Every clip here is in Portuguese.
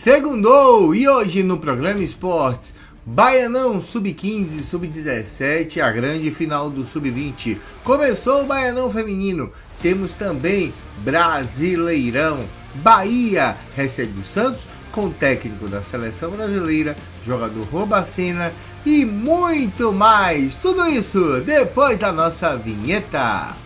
Segundou! E hoje no programa Esportes, Baianão Sub-15, Sub-17, a grande final do Sub-20. Começou o Baianão Feminino, temos também Brasileirão. Bahia recebe o Santos com técnico da seleção brasileira, jogador Robacena e muito mais. Tudo isso depois da nossa vinheta.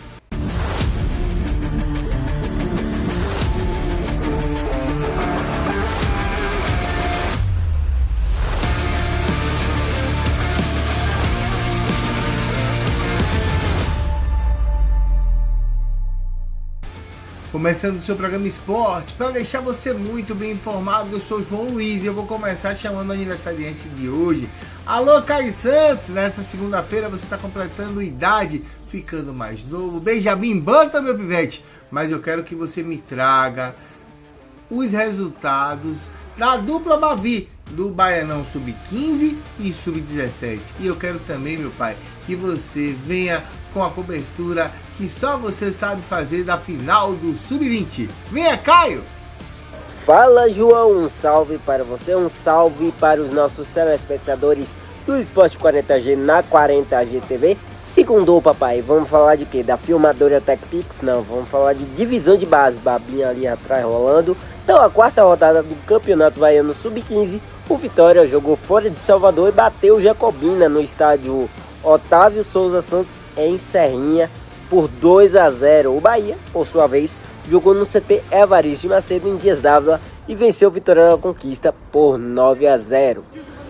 Começando o seu programa Esporte, para deixar você muito bem informado, eu sou João Luiz e eu vou começar chamando o aniversariante de hoje. Alô, Caio Santos, nessa segunda-feira você está completando idade, ficando mais novo. Benjamin Banta, meu pivete, mas eu quero que você me traga os resultados da dupla Bavi, do Baianão Sub-15 e Sub-17. E eu quero também, meu pai, que você venha com a cobertura que só você sabe fazer da final do Sub-20. Venha, Caio! Fala, João, um salve para você, um salve para os nossos telespectadores do Esporte 40G na 40G TV. Segundou, papai, vamos falar de quê? Da filmadora TechPix? Não, vamos falar de divisão de base, babinha ali atrás rolando. Então, a quarta rodada do Campeonato Baiano Sub-15, o Vitória jogou fora de Salvador e bateu o Jacobina no estádio Otávio Souza Santos em Serrinha por 2-0. O Bahia, por sua vez, jogou no CT Evaristo de Macedo em Dias d'Ávila e venceu o Vitória na Conquista por 9-0.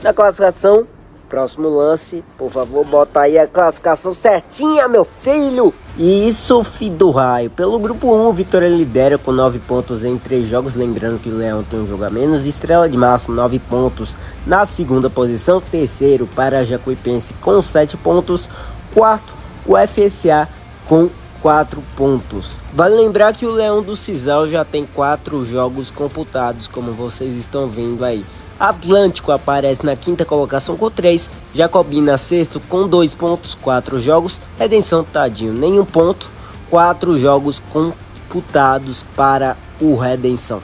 Na classificação, próximo lance, por favor, bota aí a classificação certinha, meu filho. Isso, filho do raio. Pelo grupo 1, o Vitória lidera com 9 pontos em 3 jogos. Lembrando que o Leão tem um jogo a menos. Estrela de Março, 9 pontos na segunda posição. Terceiro para a Jacuipense com 7 pontos. Quarto, o FSA com 4 pontos. Vale lembrar que o Leão do Cisal já tem 4 jogos computados, como vocês estão vendo aí. Atlântico aparece na quinta colocação com 3, Jacobina sexto com 2 pontos, 4 jogos, Redenção Tadinho nenhum ponto, 4 jogos computados para o Redenção.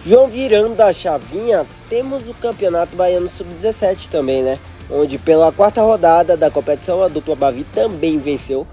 João, virando a chavinha, temos o Campeonato Baiano Sub-17 também, né? Onde pela quarta rodada da competição a dupla Bavi também venceu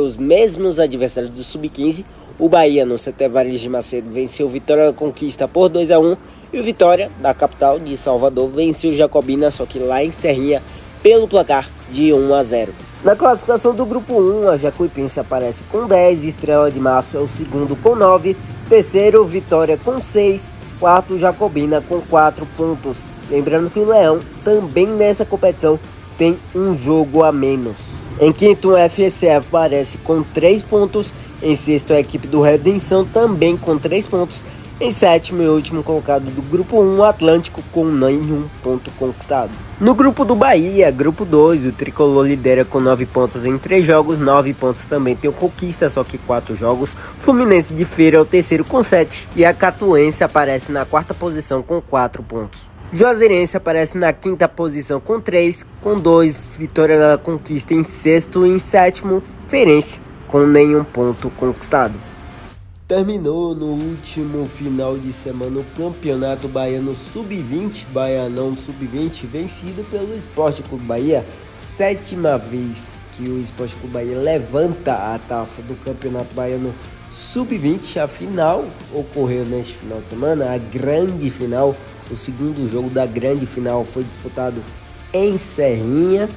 os mesmos adversários do Sub-15. O Bahia no CT Evaristo de Macedo venceu o Vitória da Conquista por 2-1 e o Vitória da capital de Salvador venceu o Jacobina, só que lá em Serrinha, pelo placar de 1-0. Na classificação do grupo 1, a Jacuipense aparece com 10, Estrela de Março é o segundo com 9, terceiro Vitória com 6, quarto Jacobina com 4 pontos. Lembrando que o Leão também nessa competição tem um jogo a menos. Em quinto, o FSF aparece com 3 pontos. Em sexto, a equipe do Redenção também com 3 pontos. Em sétimo e último colocado do grupo 1, o Atlântico com nenhum ponto conquistado. No grupo do Bahia, grupo 2, o Tricolor lidera com 9 pontos em 3 jogos. 9 pontos também tem o Conquista, só que 4 jogos. Fluminense de Feira é o terceiro com 7. E a Catuense aparece na quarta posição com 4 pontos. Juazeirense aparece na quinta posição com 3, com 2, Vitória da Conquista em sexto e em sétimo, Feirense com nenhum ponto conquistado. Terminou no último final de semana o Campeonato Baiano Sub-20, Baianão Sub-20, vencido pelo Esporte Clube Bahia, 7ª vez que o Esporte Clube Bahia levanta a taça do Campeonato Baiano Sub-20. A final ocorreu neste final de semana, a grande final. O segundo jogo da grande final foi disputado em Serrinha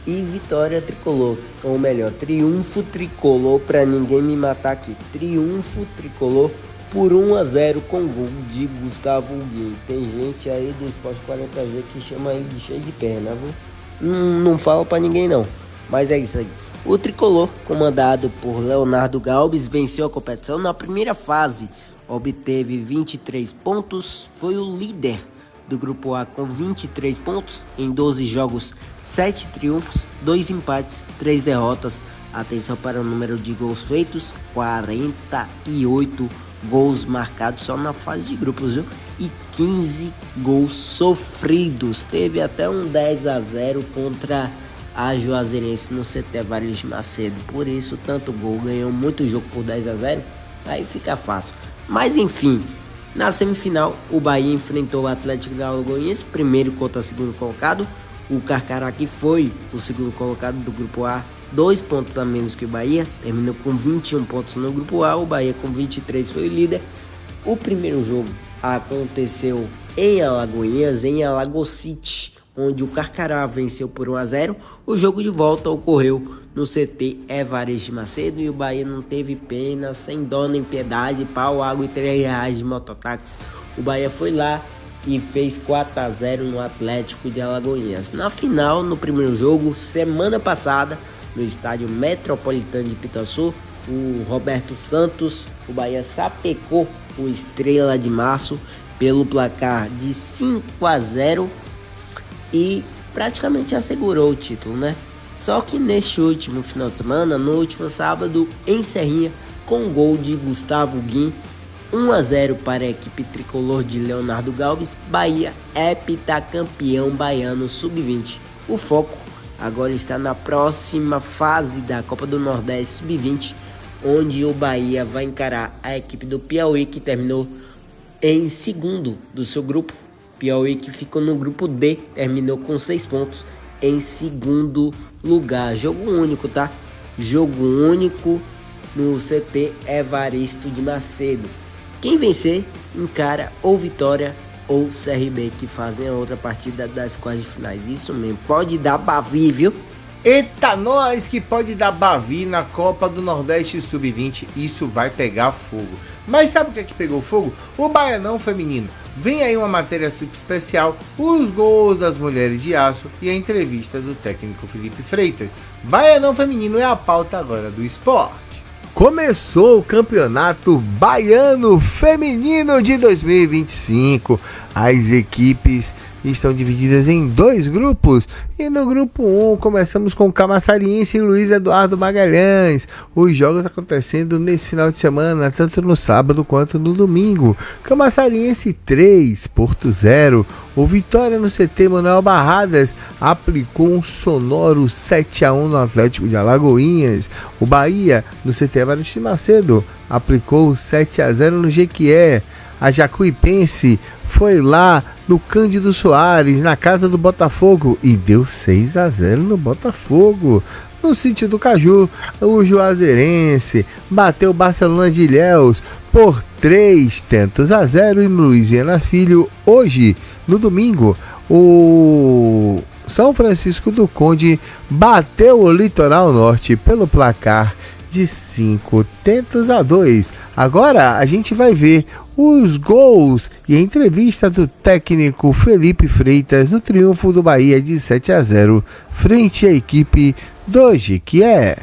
e vitória tricolor, ou melhor, triunfo tricolor, para ninguém me matar aqui. Triunfo tricolor por 1-0 com gol de Gustavo Guim. Tem gente aí do Esporte 40G que chama ele de cheio de perna, viu? Não fala para ninguém não, mas é isso aí. O tricolor, comandado por Leonardo Galbis, venceu a competição na primeira fase. Obteve 23 pontos, foi o líder do grupo A com 23 pontos, em 12 jogos, 7 triunfos, 2 empates, 3 derrotas. Atenção para o número de gols feitos, 48 gols marcados só na fase de grupos, viu? E 15 gols sofridos. Teve até um 10-0 contra a Juazeirense no CT Evaristo de Macedo. Por isso, tanto gol, ganhou muito jogo por 10-0, aí fica fácil. Mas enfim, Na semifinal, o Bahia enfrentou o Atlético de Alagoinhas, primeiro contra o segundo colocado. O Carcará, que foi o segundo colocado do Grupo A, 2 pontos a menos que o Bahia, terminou com 21 pontos no Grupo A, o Bahia com 23 foi o líder. O primeiro jogo aconteceu em Alagoinhas, em Alagocity, onde o Carcará venceu por 1-0. O jogo de volta ocorreu no CT Evaristo de Macedo e o Bahia não teve pena, sem dó nem piedade, pau, água e R$3 de mototáxi. O Bahia foi lá e fez 4-0 no Atlético de Alagoinhas. Na final, no primeiro jogo, semana passada, no estádio Metropolitano de Pitaçu, o Roberto Santos, o Bahia sapecou o Estrela de Março pelo placar de 5-0 e praticamente assegurou o título, né? Só que neste último final de semana, no último sábado, em Serrinha, com gol de Gustavo Guim, 1-0 para a equipe tricolor de Leonardo Galves, Bahia é pentacampeão baiano sub-20. O foco agora está na próxima fase da Copa do Nordeste sub-20, onde o Bahia vai encarar a equipe do Piauí, que terminou em segundo do seu grupo. Piauí, que ficou no grupo D, terminou com 6 pontos em segundo lugar. Jogo único, tá? Jogo único no CT Evaristo de Macedo. Quem vencer encara ou Vitória ou CRB, que fazem a outra partida das quartas de finais. Isso mesmo, pode dar Bavi, viu? Eita, nós que pode dar Bavi na Copa do Nordeste Sub-20, isso vai pegar fogo. Mas sabe o que é que pegou fogo? O Baianão feminino. Vem aí uma matéria super especial, os gols das mulheres de aço e a entrevista do técnico Felipe Freitas. Baianão feminino é a pauta agora do esporte. Começou o Campeonato Baiano Feminino de 2025. As equipes estão divididas em 2 grupos. E no grupo 1 começamos com Camaçariense e Luiz Eduardo Magalhães. Os jogos acontecendo nesse final de semana, tanto no sábado quanto no domingo. Camaçariense 3, Porto 0. O Vitória no CT Manuel Barradas aplicou um sonoro 7-1 no Atlético de Alagoinhas. O Bahia no CT Evaristo de Macedo aplicou 7-0 no Jequié. A Jacuipense foi lá no Cândido Soares, na casa do Botafogo, e deu 6-0 no Botafogo. No sítio do Caju, o Juazeirense bateu o Barcelona de Ilhéus por 3-0 e no Luiz Viana Filho. Hoje, no domingo, o São Francisco do Conde bateu o Litoral Norte pelo placar de 5-2. Agora a gente vai ver os gols e a entrevista do técnico Felipe Freitas no triunfo do Bahia de 7-0 frente à equipe do Jequié.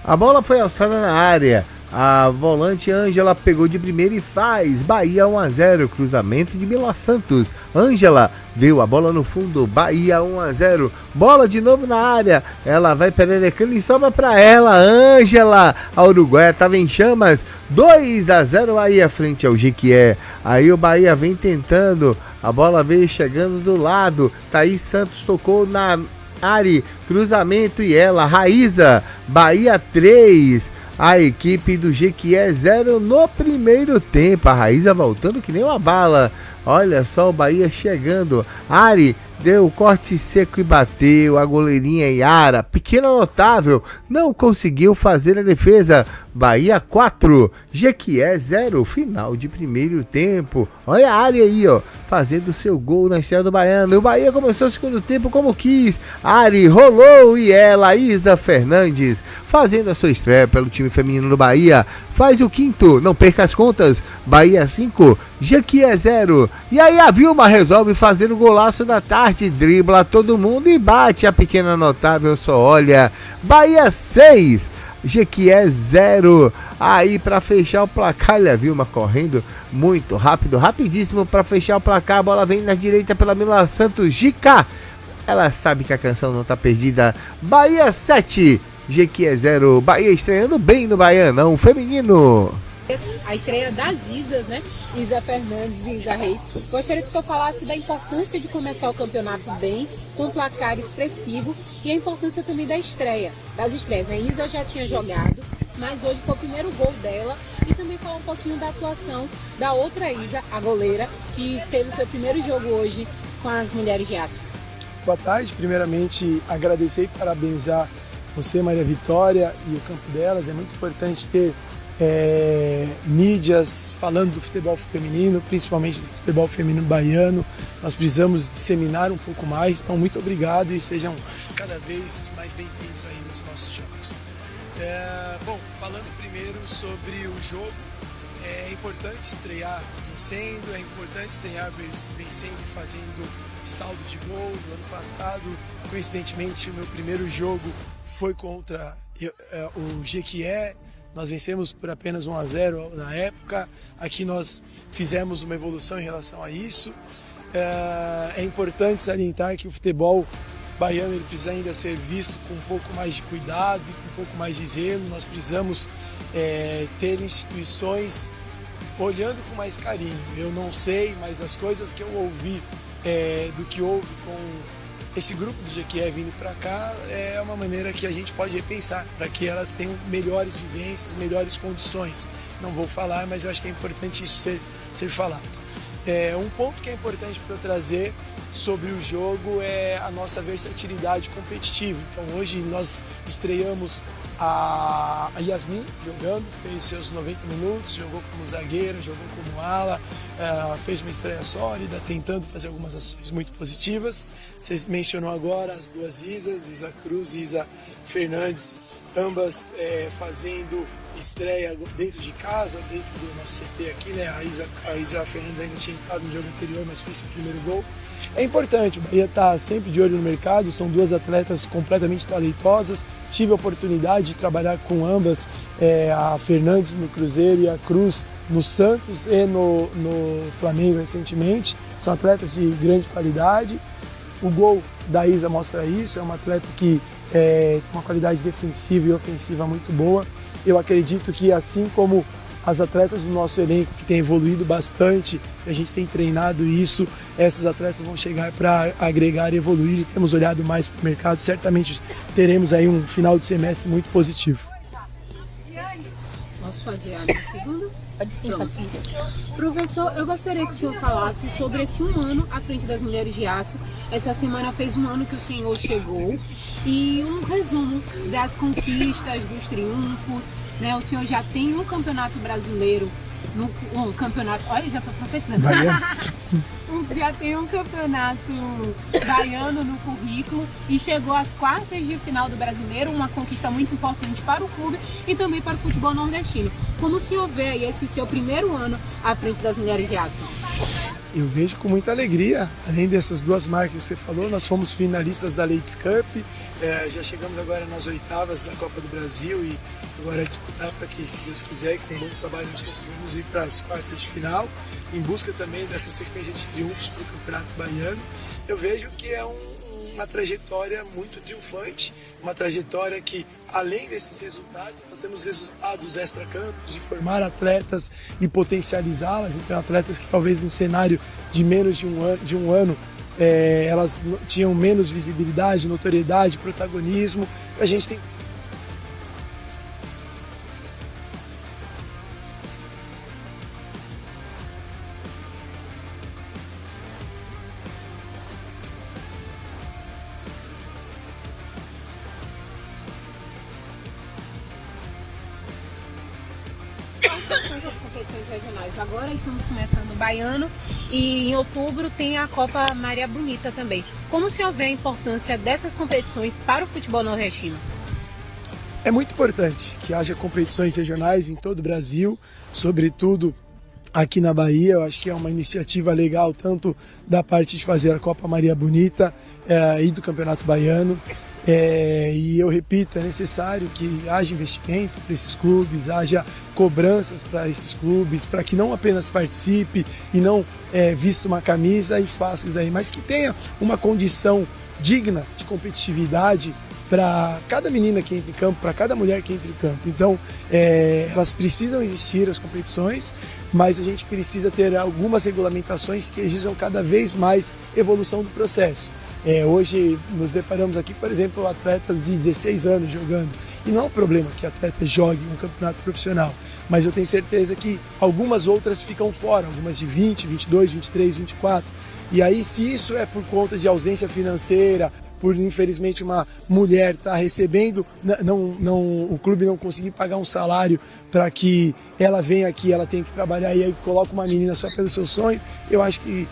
A bola foi alçada na área. A volante Ângela pegou de primeira e faz. Bahia 1-0, cruzamento de Mila Santos. Ângela deu a bola no fundo. Bahia 1-0. Bola de novo na área. Ela vai pererecando e sobra para ela. Ângela. A Uruguaia estava em chamas. 2-0 Bahia frente ao Jequié. Aí o Bahia vem tentando. A bola veio chegando do lado. Thaís Santos tocou na área. Cruzamento e ela. Raíza. Bahia 3. A equipe do Jequié 0 no primeiro tempo. A Raíza voltando que nem uma bala. Olha só o Bahia chegando. Ari deu o corte seco e bateu. A goleirinha Yara, pequena notável, não conseguiu fazer a defesa. Bahia 4, Jequié 0. Final de primeiro tempo. Olha a Ari aí, ó, fazendo seu gol na estreia do Baiano. O Bahia começou o segundo tempo como quis. Ari rolou e ela, Isa Fernandes, fazendo a sua estreia pelo time feminino do Bahia. Faz o quinto, não perca as contas. Bahia 5, Jequié 0. E aí a Vilma resolve fazer o golaço da tarde, dribla todo mundo e bate. A pequena notável só olha. Bahia 6, Jequié 0. Aí para fechar o placar, olha a Vilma correndo muito rápido, rapidíssimo para fechar o placar. A bola vem na direita pela Mila Santos. Gica, ela sabe que a canção não tá perdida. Bahia 7, Jequié 0. Bahia estreando bem no Baianão feminino. A estreia das Isas, né? Isa Fernandes e Isa Reis. Gostaria que o senhor falasse da importância de começar o campeonato bem, com placar expressivo, e a importância também da estreia, das estreias, né? Isa já tinha jogado mas hoje foi o primeiro gol dela. E também falar um pouquinho da atuação da outra Isa, a goleira, que teve seu primeiro jogo hoje com as mulheres de aço. Boa tarde, primeiramente agradecer e parabenizar você, Maria Vitória, e o campo delas. É muito importante ter mídias falando do futebol feminino, principalmente do futebol feminino baiano. Nós precisamos disseminar um pouco mais, então muito obrigado e sejam cada vez mais bem-vindos aí nos nossos jogos. Bom, falando primeiro sobre o jogo, é importante estrear vencendo, é importante estrear vencendo e fazendo saldo de gol. No ano passado, coincidentemente, o meu primeiro jogo foi contra o Jequié. Nós vencemos por apenas 1-0 na época. Aqui nós fizemos uma evolução em relação a isso. É importante salientar que o futebol baiano ele precisa ainda ser visto com um pouco mais de cuidado e com um pouco mais de zelo. Nós precisamos ter instituições olhando com mais carinho. Eu não sei, mas as coisas que eu ouvi do que houve com esse grupo do Jequié vindo para cá é uma maneira que a gente pode repensar para que elas tenham melhores vivências, melhores condições. Não vou falar, mas eu acho que é importante isso ser falado. Um ponto que é importante para eu trazer sobre o jogo é a nossa versatilidade competitiva. Então hoje nós estreamos a Yasmin jogando, fez seus 90 minutos, jogou como zagueira, jogou como ala, fez uma estreia sólida, tentando fazer algumas ações muito positivas. Você mencionou agora as duas Isas, Isa Cruz e Isa Fernandes, ambas fazendo estreia dentro de casa, dentro do nosso CT aqui, né? A Isa Fernandes ainda tinha entrado no jogo anterior, mas fez o primeiro gol. É importante, o Bahia está sempre de olho no mercado, são duas atletas completamente talentosas. Tive a oportunidade de trabalhar com ambas, a Fernandes no Cruzeiro e a Cruz no Santos e no Flamengo recentemente. São atletas de grande qualidade. O gol da Isa mostra isso, é uma atleta que tem uma qualidade defensiva e ofensiva muito boa. Eu acredito que assim como as atletas do nosso elenco que tem evoluído bastante, a gente tem treinado isso, essas atletas vão chegar para agregar e evoluir e temos olhado mais para o mercado. Certamente teremos aí um final de semestre muito positivo. Posso fazer a minha segunda? Pode sim. Professor, eu gostaria que o senhor falasse sobre esse 1 ano à frente das mulheres de aço. Essa semana fez 1 ano que o senhor chegou e um resumo das conquistas, dos triunfos, né? O senhor já tem um campeonato brasileiro, olha, já estou profetizando. Já tem um campeonato baiano no currículo e chegou às quartas de final do Brasileiro, uma conquista muito importante para o clube e também para o futebol nordestino. Como o senhor vê aí esse seu primeiro ano à frente das mulheres de aço? Eu vejo com muita alegria, além dessas duas marcas que você falou, nós fomos finalistas da Ladies Cup, já chegamos agora nas oitavas da Copa do Brasil e agora é disputar para que, se Deus quiser, com um bom trabalho nós conseguimos ir para as quartas de final, em busca também dessa sequência de triunfos para o Campeonato Baiano. Eu vejo que é uma trajetória muito triunfante, uma trajetória que, além desses resultados, nós temos resultados extra-campos, de formar atletas e potencializá-las. Então, atletas que talvez no cenário de menos de um ano elas tinham menos visibilidade, notoriedade, protagonismo. A gente tem as competições regionais. Agora estamos começando o Baiano e em outubro tem a Copa Maria Bonita também. Como o senhor vê a importância dessas competições para o futebol nordestino? É muito importante que haja competições regionais em todo o Brasil, sobretudo aqui na Bahia. Eu acho que é uma iniciativa legal, tanto da parte de fazer a Copa Maria Bonita e do Campeonato Baiano. E eu repito, é necessário que haja investimento para esses clubes, haja cobranças para esses clubes, para que não apenas participe e não vista uma camisa e faça isso aí, mas que tenha uma condição digna de competitividade para cada menina que entra em campo, para cada mulher que entra em campo. Então, elas precisam existir, as competições, mas a gente precisa ter algumas regulamentações que exijam cada vez mais evolução do processo. Hoje nos deparamos aqui, por exemplo, atletas de 16 anos jogando. E não é um problema que atletas joguem um campeonato profissional, mas eu tenho certeza que algumas outras ficam fora, algumas de 20, 22, 23, 24. E aí, se isso é por conta de ausência financeira, por infelizmente uma mulher estar recebendo, o clube não conseguir pagar um salário para que ela venha aqui, ela tenha que trabalhar e aí coloca uma menina só pelo seu sonho, eu acho que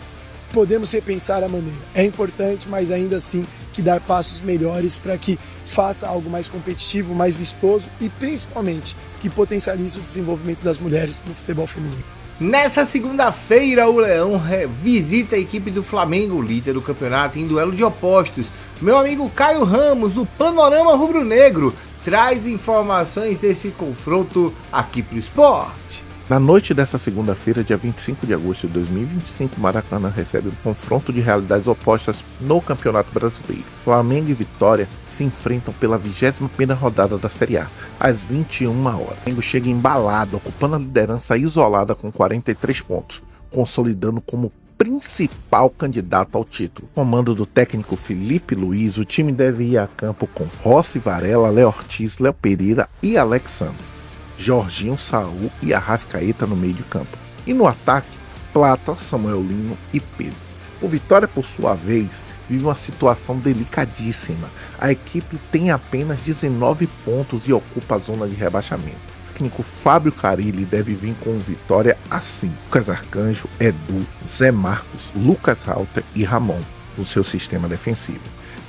podemos repensar a maneira. É importante, mas ainda assim que dar passos melhores para que faça algo mais competitivo, mais vistoso e principalmente que potencialize o desenvolvimento das mulheres no futebol feminino. Nessa segunda-feira, o Leão visita a equipe do Flamengo, líder do campeonato, em duelo de opostos. Meu amigo Caio Ramos, do Panorama Rubro-Negro, traz informações desse confronto aqui pro esporte. Na noite dessa segunda-feira, dia 25 de agosto de 2025, Maracanã recebe um confronto de realidades opostas no Campeonato Brasileiro. Flamengo e Vitória se enfrentam pela 21ª rodada da Série A, às 21 horas. O Flamengo chega embalado, ocupando a liderança isolada com 43 pontos, consolidando como principal candidato ao título. Comando do técnico Felipe Luiz, o time deve ir a campo com Rossi, Varela, Léo Ortiz, Léo Pereira e Alexandre, Jorginho, Saul e Arrascaeta no meio de campo. E no ataque, Plata, Samuel Lino e Pedro. O Vitória, por sua vez, vive uma situação delicadíssima. A equipe tem apenas 19 pontos e ocupa a zona de rebaixamento. O técnico Fábio Carilli deve vir com o Vitória assim: Lucas Arcanjo, Edu, Zé Marcos, Lucas Halter e Ramon no seu sistema defensivo.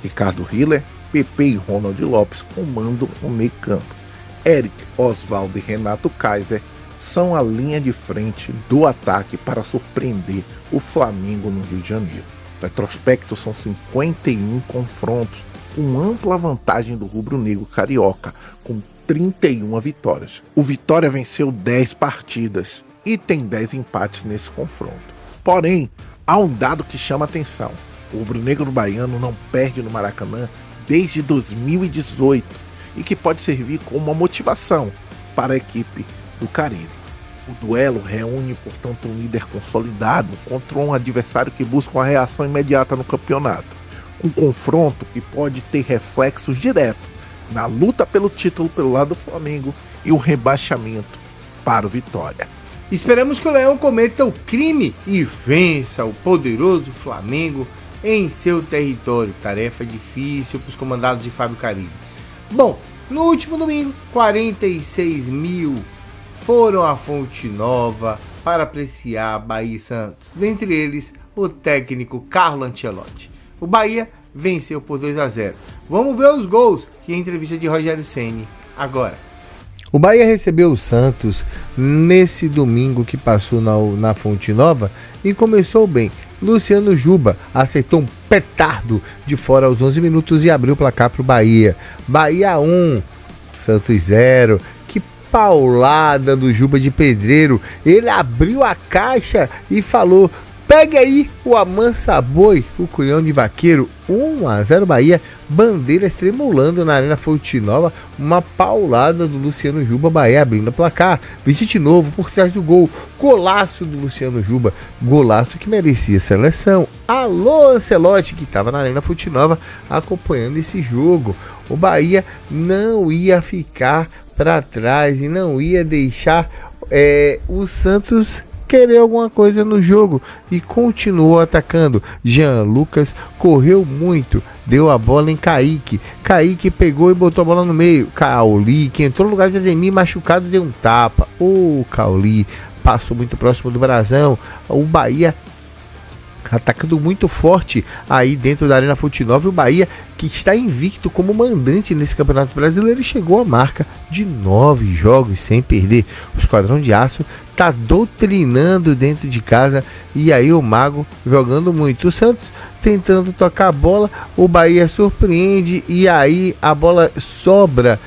Ricardo Hiller, Pepe e Ronald Lopes comandam o meio campo. Eric, Oswaldo e Renato Kaiser são a linha de frente do ataque para surpreender o Flamengo no Rio de Janeiro. O retrospecto são 51 confrontos, com ampla vantagem do rubro-negro carioca, com 31 vitórias. O Vitória venceu 10 partidas e tem 10 empates nesse confronto. Porém, há um dado que chama atenção: o rubro-negro baiano não perde no Maracanã desde 2018. E que pode servir como uma motivação para a equipe do Carille. O duelo reúne, portanto, um líder consolidado contra um adversário que busca uma reação imediata no campeonato. Um confronto que pode ter reflexos diretos na luta pelo título pelo lado do Flamengo e o rebaixamento para o Vitória. Esperamos que o Leão cometa o crime e vença o poderoso Flamengo em seu território. Tarefa difícil para os comandados de Fábio Carilli. Bom, no último domingo, 46 mil foram à Fonte Nova para apreciar Bahia e Santos, dentre eles o técnico Carlo Ancelotti. O Bahia venceu por 2-0. Vamos ver os gols e a entrevista de Rogério Ceni agora. O Bahia recebeu o Santos nesse domingo que passou na Fonte Nova e começou bem. Luciano Juba acertou um petardo de fora aos 11 minutos e abriu o placar para o Bahia. Bahia 1, Santos 0. Que paulada do Juba de Pedreiro. Ele abriu a caixa e falou: pegue aí o Amansa Boi, o cunhão de vaqueiro. 1-0 Bahia, bandeiras tremulando na Arena Fonte Nova. Uma paulada do Luciano Juba, Bahia abrindo o placar. Visite novo por trás do gol. Golaço do Luciano Juba, golaço que merecia seleção. Alô Ancelotti, que estava na Arena Fonte Nova acompanhando esse jogo. O Bahia não ia ficar para trás e não ia deixar o Santos querer alguma coisa no jogo e continuou atacando. Jean Lucas correu muito, deu a bola em Kaique. Kaique pegou e botou a bola no meio. Cauli, que entrou no lugar de Ademir, machucado, deu um tapa. O Cauli passou muito próximo do Brasão. O Bahia atacando muito forte aí dentro da Arena Fonte Nova. O Bahia, que está invicto como mandante nesse Campeonato Brasileiro, chegou à marca de 9 jogos sem perder. O Esquadrão de Aço está doutrinando dentro de casa e aí o Mago jogando muito. O Santos tentando tocar a bola, o Bahia surpreende e aí a bola sobra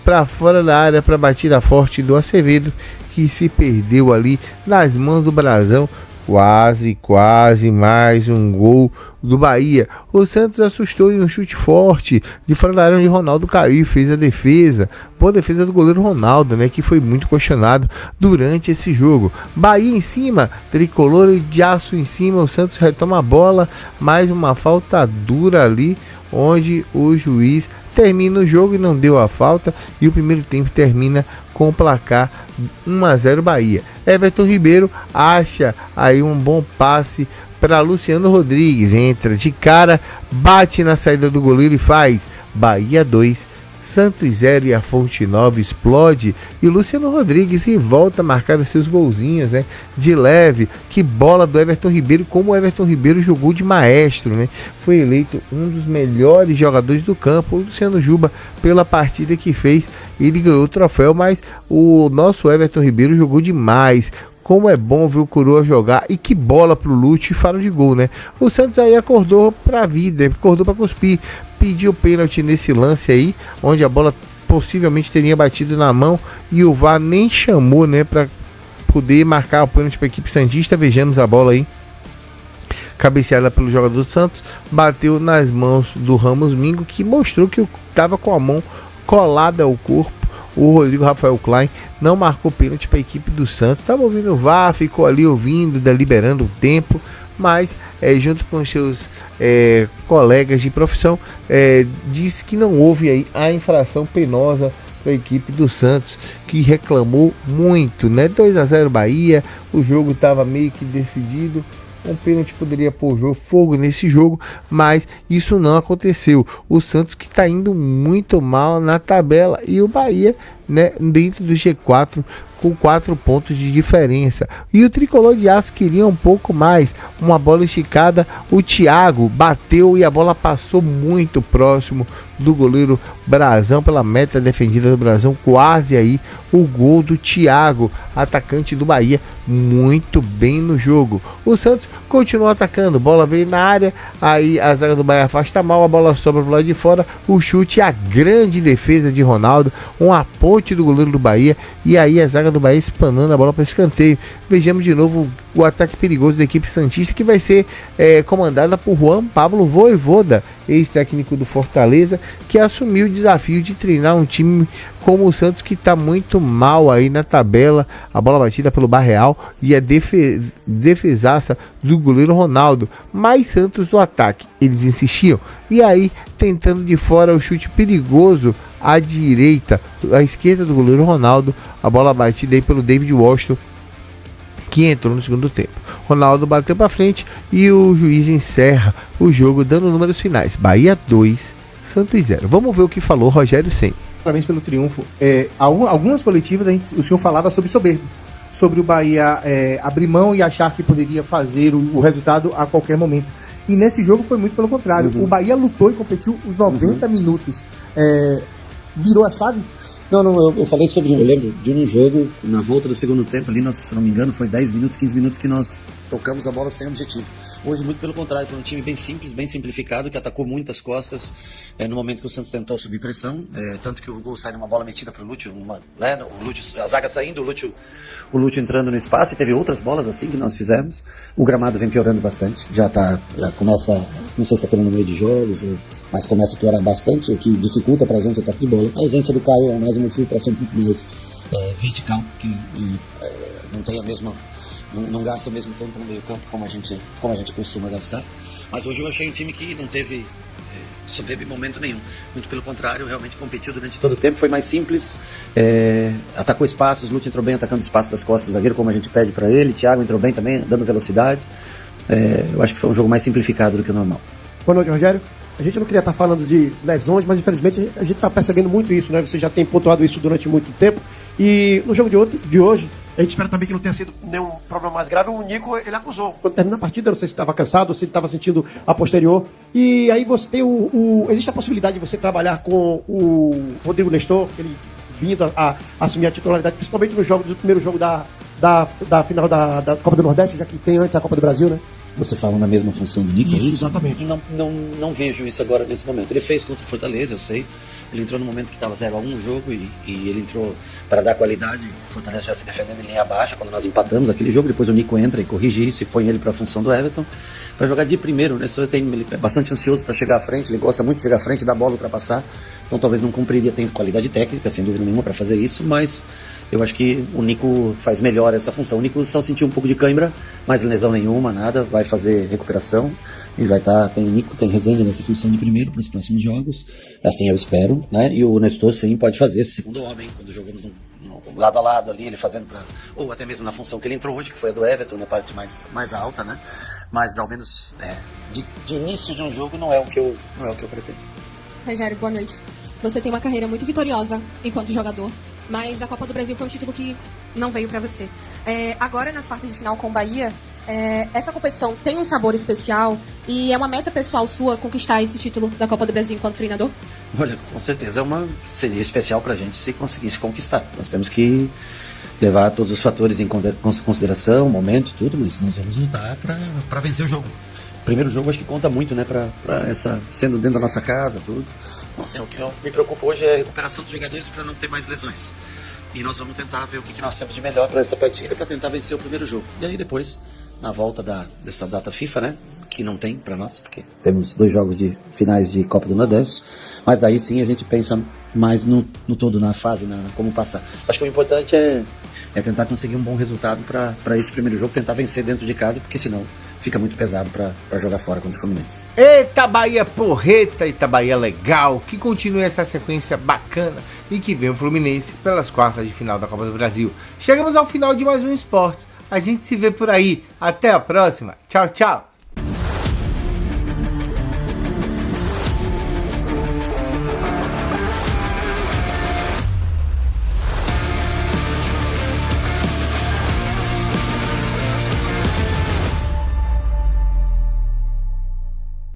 para fora da área para a batida forte do Acevedo, que se perdeu ali nas mãos do Brasão. Quase mais um gol do Bahia. O Santos assustou em um chute forte de fora da área onde Ronaldo caiu e fez a defesa. Boa defesa do goleiro Ronaldo, né, que foi muito questionado durante esse jogo. Bahia em cima, tricolor de aço em cima, o Santos retoma a bola, mais uma falta dura ali, onde o juiz termina o jogo e não deu a falta, e o primeiro tempo termina com o placar 1-0 Bahia. Everton Ribeiro acha aí um bom passe para Luciano Rodrigues, entra de cara, bate na saída do goleiro e faz Bahia 2, Santos 0, e a Fonte Nova explode e o Luciano Rodrigues volta a marcar os seus golzinhos, né, de leve. Que bola do Everton Ribeiro, como o Everton Ribeiro jogou de maestro, né? Foi eleito um dos melhores jogadores do campo, o Luciano Juba, pela partida que fez. Ele ganhou o troféu, mas o nosso Everton Ribeiro jogou demais. Como é bom ver o Coroa jogar, e que bola pro Lúcio e faro de gol, né? O Santos aí acordou pra vida, acordou pra cuspir, pediu pênalti nesse lance aí, onde a bola possivelmente teria batido na mão e o VAR nem chamou, né, pra poder marcar o pênalti pra equipe santista. Vejamos a bola aí, cabeceada pelo jogador do Santos, bateu nas mãos do Ramos Mingo, que mostrou que estava com a mão colada ao corpo. O Rodrigo Rafael Klein não marcou pênalti para a equipe do Santos. Estava ouvindo o VAR, ficou ali ouvindo, deliberando o tempo, mas junto com os seus colegas de profissão, disse que não houve aí a infração penosa para a equipe do Santos, que reclamou muito, né? 2-0 Bahia, o jogo estava meio que decidido. Um pênalti poderia pôr fogo nesse jogo, mas isso não aconteceu. O Santos, que está indo muito mal na tabela, e o Bahia, né, dentro do G4 com 4 pontos de diferença. E o tricolor de aço queria um pouco mais. Uma bola esticada, o Thiago bateu e a bola passou muito próximo do goleiro Brazão, pela meta defendida do Brazão. Quase aí o gol do Thiago, atacante do Bahia, muito bem no jogo. O Santos continuou atacando, bola veio na área, aí a zaga do Bahia afasta mal, a bola sobra pro lado de fora, o chute, a grande defesa de Ronaldo, uma ponte do goleiro do Bahia, e aí a zaga do Bahia espanando a bola para escanteio. Vejamos de novo o ataque perigoso da equipe santista, que vai ser comandada por Juan Pablo Vojvoda, ex-técnico do Fortaleza, que assumiu o desafio de treinar um time como o Santos, que está muito mal aí na tabela. A bola batida pelo Barreal e a defesaça do goleiro Ronaldo, mais Santos no ataque. Eles insistiam, e aí tentando de fora o chute perigoso à direita, à esquerda do goleiro Ronaldo, a bola batida aí pelo David Washington, que entrou no segundo tempo. Ronaldo bateu para frente e o juiz encerra o jogo dando números finais: Bahia 2, Santos 0. Vamos ver o que falou Rogério Ceni. Parabéns pelo triunfo. Algumas coletivas o senhor falava sobre soberba, sobre o Bahia abrir mão e achar que poderia fazer o resultado a qualquer momento. E nesse jogo foi muito pelo contrário. O Bahia lutou e competiu os 90 minutos. Virou a chave? Não, eu falei sobre, eu lembro de um jogo, na volta do segundo tempo ali, se não me engano, foi 10 minutos, 15 minutos que nós tocamos a bola sem objetivo. Hoje, muito pelo contrário, foi um time bem simples, bem simplificado, que atacou muitas costas no momento que o Santos tentou subir pressão, tanto que o gol sai numa bola metida para o Lúcio, a zaga saindo, o Lúcio entrando no espaço, e teve outras bolas assim que nós fizemos. O gramado vem piorando bastante, já começa, não sei se é pelo número de jogos, mas começa a piorar bastante, o que dificulta pra gente o toque de bola. A ausência do Caio é mais um motivo para ser um pouco mais vertical, que não tem a mesma, não gasta o mesmo tempo no meio campo como a gente costuma gastar. Mas hoje eu achei um time que não teve soberba em momento nenhum. Muito pelo contrário, realmente competiu durante todo o tempo, foi mais simples, atacou espaços, Lúcio entrou bem atacando espaço das costas do zagueiro, como a gente pede para ele, Thiago entrou bem também, dando velocidade. Eu acho que foi um jogo mais simplificado do que o normal. Boa noite, Rogério. A gente não queria estar falando de lesões, mas infelizmente a gente está percebendo muito isso, né? Você já tem pontuado isso durante muito tempo. E no jogo de hoje, a gente espera também que não tenha sido nenhum problema mais grave. O Nico, ele acusou. Quando termina a partida, eu não sei se estava cansado ou se ele estava sentindo a posterior. E aí você tem existe a possibilidade de você trabalhar com o Rodrigo Nestor, ele vindo a assumir a titularidade, principalmente no primeiro jogo da final da Copa do Nordeste, já que tem antes a Copa do Brasil, né? Você fala na mesma função do Nico? Isso, exatamente. Não vejo isso agora nesse momento. Ele fez contra o Fortaleza, eu sei. Ele entrou no momento que estava 0-1 o jogo e ele entrou para dar qualidade. O Fortaleza já se defendendo em linha baixa quando nós empatamos aquele jogo. Depois o Nico entra e corrige isso e põe ele para a função do Everton para jogar de primeiro. Né? Ele é bastante ansioso para chegar à frente, ele gosta muito de chegar à frente, dar bola, ultrapassar. Então talvez não cumpriria, tem qualidade técnica, sem dúvida nenhuma, para fazer isso, mas eu acho que o Nico faz melhor essa função. O Nico só sentiu um pouco de cãibra, mas lesão nenhuma, nada, vai fazer recuperação e vai estar, tem Nico, tem Rezende nessa função de primeiro para os próximos jogos, assim eu espero, né? E o Nestor sim pode fazer esse segundo homem, quando jogamos lado a lado ali, ele fazendo ou até mesmo na função que ele entrou hoje, que foi a do Everton, na parte mais alta, né? Mas ao menos de início de um jogo não é o que eu pretendo. Rogério, boa noite. Você tem uma carreira muito vitoriosa enquanto jogador, mas a Copa do Brasil foi um título que não veio pra você. Agora, nas quartas de final com o Bahia, essa competição tem um sabor especial e é uma meta pessoal sua conquistar esse título da Copa do Brasil enquanto treinador? Olha, com certeza seria especial pra gente se conseguisse conquistar. Nós temos que levar todos os fatores em consideração, o momento, tudo, mas nós vamos lutar pra vencer o jogo. O primeiro jogo acho que conta muito, né, sendo dentro da nossa casa, tudo. Então, assim, o que me preocupa hoje é a recuperação dos jogadores para não ter mais lesões. E nós vamos tentar ver o que nós temos de melhor para essa partida, para tentar vencer o primeiro jogo. E aí depois, na volta dessa data FIFA, né, que não tem para nós, porque temos 2 jogos de finais de Copa do Nordeste, mas daí sim a gente pensa mais no todo, na fase, como passar. Acho que o importante é tentar conseguir um bom resultado para esse primeiro jogo, tentar vencer dentro de casa, porque senão fica muito pesado para jogar fora contra o Fluminense. Eita Bahia porreta, eita Bahia legal, que continue essa sequência bacana e que venha o Fluminense pelas quartas de final da Copa do Brasil. Chegamos ao final de mais um Esportes, a gente se vê por aí, até a próxima, tchau, tchau!